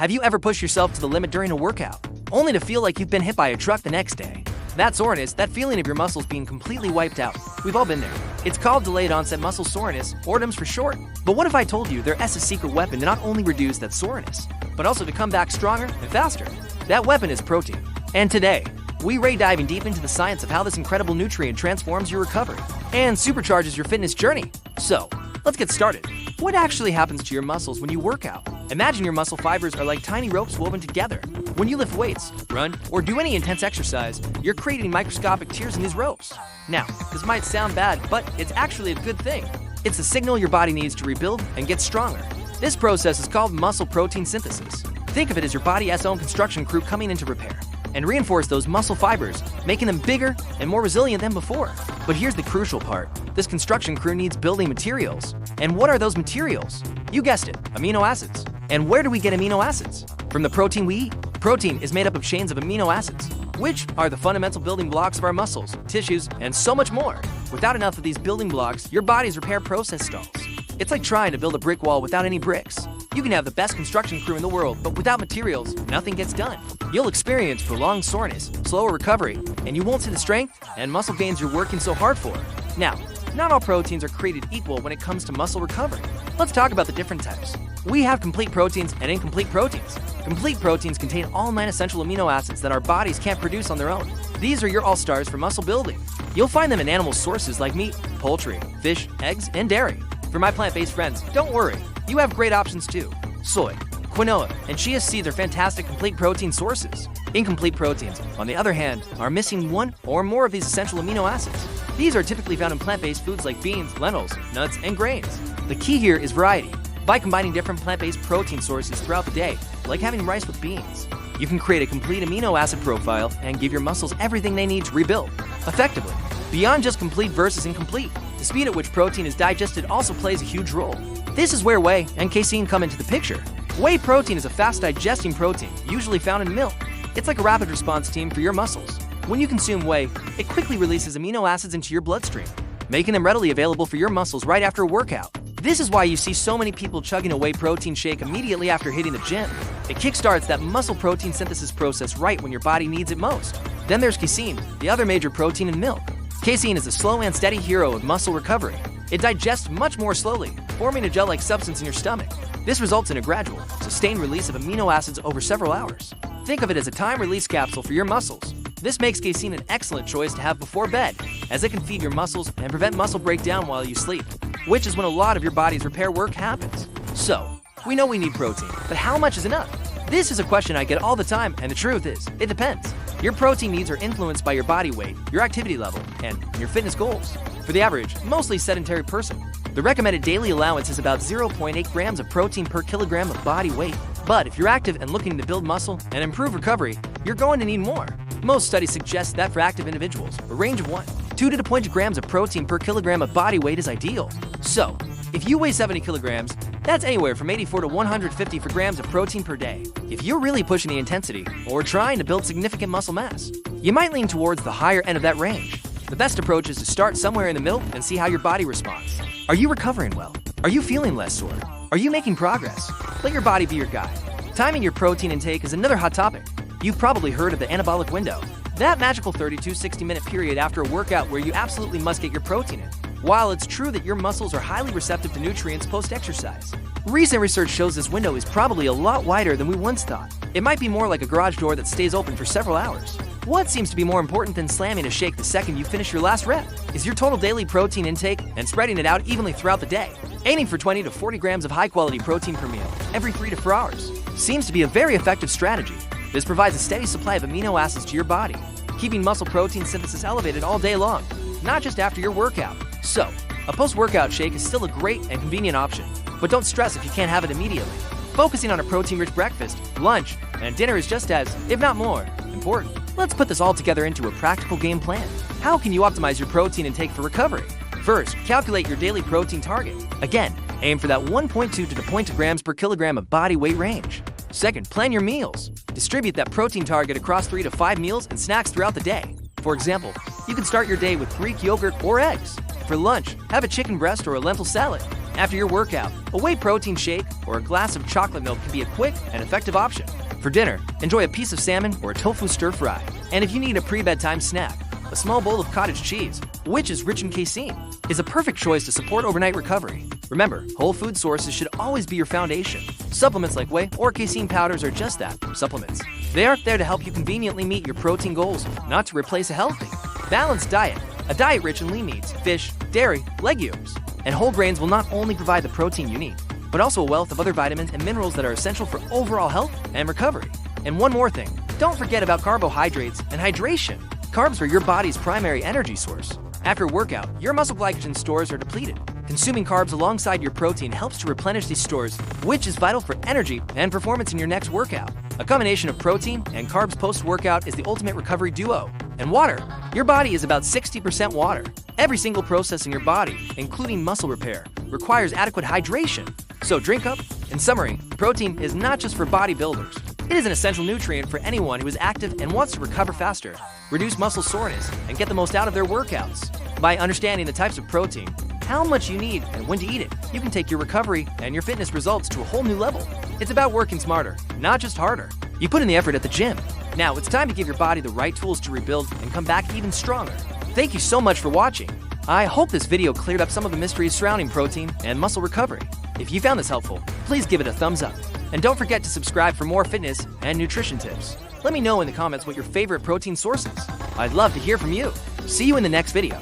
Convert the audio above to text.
Have you ever pushed yourself to the limit during a workout, only to feel like you've been hit by a truck the next day? That soreness, that feeling of your muscles being completely wiped out, we've all been there. It's called delayed onset muscle soreness, or DOMS for short. But what if I told you there is a secret weapon to not only reduce that soreness, but also to come back stronger and faster? That weapon is protein. And today, we're diving deep into the science of how this incredible nutrient transforms your recovery and supercharges your fitness journey. So, let's get started. What actually happens to your muscles when you work out? Imagine your muscle fibers are like tiny ropes woven together. When you lift weights, run, or do any intense exercise, you're creating microscopic tears in these ropes. Now, this might sound bad, but it's actually a good thing. It's a signal your body needs to rebuild and get stronger. This process is called muscle protein synthesis. Think of it as your body's own construction crew coming in to repair and reinforce those muscle fibers, making them bigger and more resilient than before. But here's the crucial part. This construction crew needs building materials. And what are those materials? You guessed it, amino acids. And where do we get amino acids? From the protein we eat. Protein is made up of chains of amino acids, which are the fundamental building blocks of our muscles, tissues, and so much more. Without enough of these building blocks, your body's repair process stalls. It's like trying to build a brick wall without any bricks. You can have the best construction crew in the world, but without materials, nothing gets done. You'll experience prolonged soreness, slower recovery, and you won't see the strength and muscle gains you're working so hard for. Now, not all proteins are created equal when it comes to muscle recovery. Let's talk about the different types. We have complete proteins and incomplete proteins. Complete proteins contain all 9 essential amino acids that our bodies can't produce on their own. These are your all-stars for muscle building. You'll find them in animal sources like meat, poultry, fish, eggs, and dairy. For my plant-based friends, don't worry. You have great options too. Soy, quinoa, and chia seeds are fantastic complete protein sources. Incomplete proteins, on the other hand, are missing one or more of these essential amino acids. These are typically found in plant-based foods like beans, lentils, nuts, and grains. The key here is variety. By combining different plant-based protein sources throughout the day, like having rice with beans, you can create a complete amino acid profile and give your muscles everything they need to rebuild effectively. Beyond just complete versus incomplete, the speed at which protein is digested also plays a huge role. This is where whey and casein come into the picture. Whey protein is a fast-digesting protein, usually found in milk. It's like a rapid response team for your muscles. When you consume whey, it quickly releases amino acids into your bloodstream, making them readily available for your muscles right after a workout. This is why you see so many people chugging a whey protein shake immediately after hitting the gym. It kickstarts that muscle protein synthesis process right when your body needs it most. Then there's casein, the other major protein in milk. Casein is a slow and steady hero of muscle recovery. It digests much more slowly, forming a gel-like substance in your stomach. This results in a gradual, sustained release of amino acids over several hours. Think of it as a time-release capsule for your muscles. This makes casein an excellent choice to have before bed, as it can feed your muscles and prevent muscle breakdown while you sleep, which is when a lot of your body's repair work happens. So, we know we need protein, but how much is enough? This is a question I get all the time, and the truth is, it depends. Your protein needs are influenced by your body weight, your activity level, and your fitness goals. For the average, mostly sedentary person, the recommended daily allowance is about 0.8 grams of protein per kilogram of body weight. But if you're active and looking to build muscle and improve recovery, you're going to need more. Most studies suggest that for active individuals, a range of 2 to 2.0 grams of protein per kilogram of body weight is ideal. So, if you weigh 70 kilograms, that's anywhere from 84 to 150 grams of protein per day. If you're really pushing the intensity or trying to build significant muscle mass, you might lean towards the higher end of that range. The best approach is to start somewhere in the middle and see how your body responds. Are you recovering well? Are you feeling less sore? Are you making progress? Let your body be your guide. Timing your protein intake is another hot topic. You've probably heard of the anabolic window, that magical 30 to 60-minute period after a workout where you absolutely must get your protein in. While it's true that your muscles are highly receptive to nutrients post-exercise, recent research shows this window is probably a lot wider than we once thought. It might be more like a garage door that stays open for several hours. What seems to be more important than slamming a shake the second you finish your last rep is your total daily protein intake and spreading it out evenly throughout the day. Aiming for 20 to 40 grams of high-quality protein per meal every 3 to 4 hours seems to be a very effective strategy. This provides a steady supply of amino acids to your body, keeping muscle protein synthesis elevated all day long, not just after your workout. So, a post-workout shake is still a great and convenient option, but don't stress if you can't have it immediately. Focusing on a protein-rich breakfast, lunch, and dinner is just as, if not more, important. Let's put this all together into a practical game plan. How can you optimize your protein intake for recovery? First, calculate your daily protein target. Again, aim for that 1.2 to 2.2 grams per kilogram of body weight range. Second, plan your meals. Distribute that protein target across 3 to 5 meals and snacks throughout the day. For example, you can start your day with Greek yogurt or eggs. For lunch, have a chicken breast or a lentil salad. After your workout, a whey protein shake or a glass of chocolate milk can be a quick and effective option. For dinner, enjoy a piece of salmon or a tofu stir-fry. And if you need a pre-bedtime snack, a small bowl of cottage cheese, which is rich in casein, is a perfect choice to support overnight recovery. Remember, whole food sources should always be your foundation. Supplements like whey or casein powders are just that, supplements. They aren't there to help you conveniently meet your protein goals, not to replace a healthy, balanced diet. A diet rich in lean meats, fish, dairy, legumes, and whole grains will not only provide the protein you need, but also a wealth of other vitamins and minerals that are essential for overall health and recovery. And one more thing, don't forget about carbohydrates and hydration. Carbs are your body's primary energy source. After a workout, your muscle glycogen stores are depleted. Consuming carbs alongside your protein helps to replenish these stores, which is vital for energy and performance in your next workout. A combination of protein and carbs post-workout is the ultimate recovery duo. And water. Your body is about 60% water. Every single process in your body, including muscle repair, requires adequate hydration. So drink up. In summary, protein is not just for bodybuilders. It is an essential nutrient for anyone who is active and wants to recover faster, reduce muscle soreness, and get the most out of their workouts. By understanding the types of protein, how much you need, and when to eat it, you can take your recovery and your fitness results to a whole new level. It's about working smarter, not just harder. You put in the effort at the gym. Now it's time to give your body the right tools to rebuild and come back even stronger. Thank you so much for watching. I hope this video cleared up some of the mysteries surrounding protein and muscle recovery. If you found this helpful, please give it a thumbs up. And don't forget to subscribe for more fitness and nutrition tips. Let me know in the comments what your favorite protein source is. I'd love to hear from you. See you in the next video.